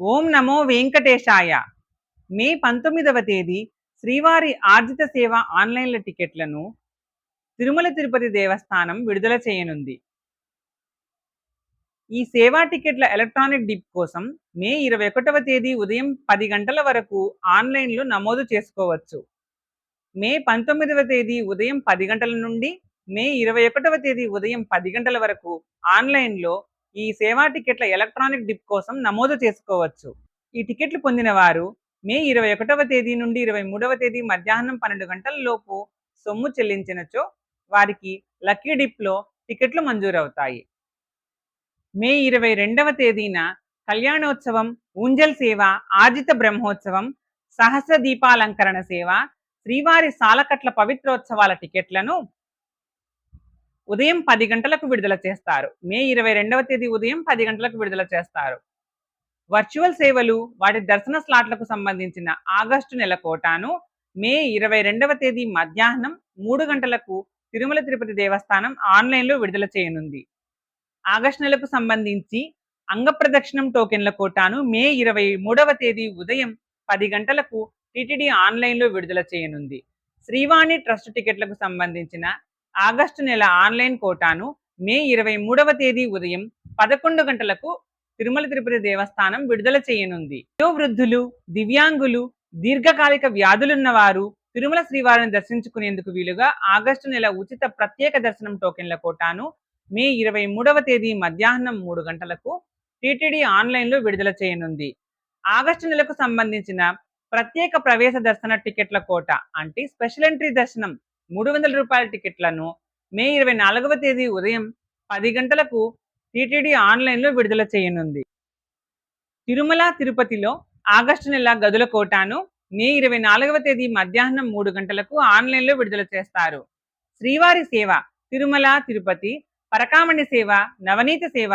ఓం నమో వెంకటేశాయ. మే 19వ తేదీ శ్రీవారి ఆర్జిత సేవ ఆన్లైన్ల టికెట్లను తిరుమల తిరుపతి దేవస్థానం విడుదల చేయనుంది. ఈ సేవా టికెట్ల ఎలక్ట్రానిక్ డిప్ కోసం మే 21వ తేదీ ఉదయం 10 గంటల వరకు ఆన్లైన్లో నమోదు చేసుకోవచ్చు. మే 19వ తేదీ ఉదయం 10 గంటల నుండి మే 21వ తేదీ ఉదయం 10 గంటల వరకు ఆన్లైన్లో ఈ సేవా టికెట్ల ఎలక్ట్రానిక్ డిప్ కోసం నమోదు చేసుకోవచ్చు. ఈ టికెట్లు పొందిన వారు మే 21వ తేదీ నుండి 23వ తేదీ మధ్యాహ్నం 12 గంటల లోపు సొమ్ము చెల్లించినచో వారికి లక్కీ డిప్లో టికెట్లు మంజూరవుతాయి. మే 22వ తేదీన కళ్యాణోత్సవం, ఊంజల్ సేవ, ఆర్జిత బ్రహ్మోత్సవం, సహస్ర దీపాలంకరణ సేవ, శ్రీవారి సాలకట్ల పవిత్రోత్సవాల టికెట్లను ఉదయం 10 గంటలకు విడుదల చేస్తారు. మే 22వ తేదీ ఉదయం 10 గంటలకు విడుదల చేస్తారు. వర్చువల్ సేవలు వాటి దర్శన స్లాట్లకు సంబంధించిన ఆగస్టు నెల కోటాను మే 22వ తేదీ మధ్యాహ్నం 3 గంటలకు తిరుమల తిరుపతి దేవస్థానం ఆన్లైన్లో విడుదల చేయనుంది. ఆగస్టు నెలకు సంబంధించి అంగప్రదక్షిణం టోకెన్ల కోటాను మే 23వ తేదీ ఉదయం 10 గంటలకు టీటీడీ ఆన్లైన్లో విడుదల చేయనుంది. శ్రీవాణి ట్రస్ట్ టికెట్లకు సంబంధించిన ఆగస్టు నెల ఆన్లైన్ కోటాను మే 23వ తేదీ ఉదయం 11 గంటలకు తిరుమల తిరుపతి దేవస్థానం విడుదల చేయనుంది. వయోవృద్ధులు, దివ్యాంగులు, దీర్ఘకాలిక వ్యాధులున్న వారు తిరుమల శ్రీవారిని దర్శించుకునేందుకు వీలుగా ఆగస్టు నెల ఉచిత ప్రత్యేక దర్శనం టోకెన్ల కోటాను మే 23వ తేదీ మధ్యాహ్నం 3 గంటలకు టీటీడీ ఆన్లైన్లో విడుదల చేయనుంది. ఆగస్టు నెలకు సంబంధించిన ప్రత్యేక ప్రవేశ దర్శన టికెట్ల కోట అంటే స్పెషల్ ఎంట్రీ దర్శనం ₹300 టికెట్లను మే 24వ తేదీ ఉదయం 10 గంటలకు టీటీడీ ఆన్లైన్లో విడుదల చేయనుంది. తిరుమల తిరుపతిలో ఆగస్టు నెల గదుల కోటాను మే 24వ తేదీ మధ్యాహ్నం 3 గంటలకు ఆన్లైన్లో విడుదల చేస్తారు. శ్రీవారి సేవ, తిరుమల తిరుపతి, పరకామణి సేవ, నవనీత సేవ,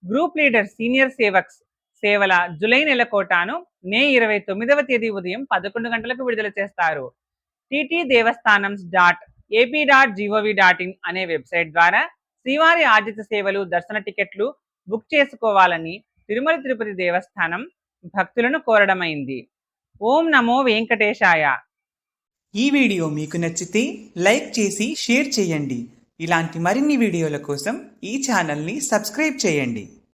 గ్రూప్ లీడర్ సీనియర్ సేవక్స్ సేవల జులై నెల కోటాను మే 29వ తేదీ ఉదయం 11 గంటలకు విడుదల చేస్తారు. ttdevasthanams.ap.gov.in అనే వెబ్సైట్ ద్వారా శ్రీవారి ఆర్జిత సేవలు, దర్శన టికెట్లు బుక్ చేసుకోవాలని తిరుమల తిరుపతి దేవస్థానం భక్తులను కోరడమైంది. ఓం నమో వెంకటేశాయ. ఈ వీడియో మీకు నచ్చితే లైక్ చేసి షేర్ చేయండి. ఇలాంటి మరిన్ని వీడియోల కోసం ఈ ఛానల్ని సబ్స్క్రైబ్ చేయండి.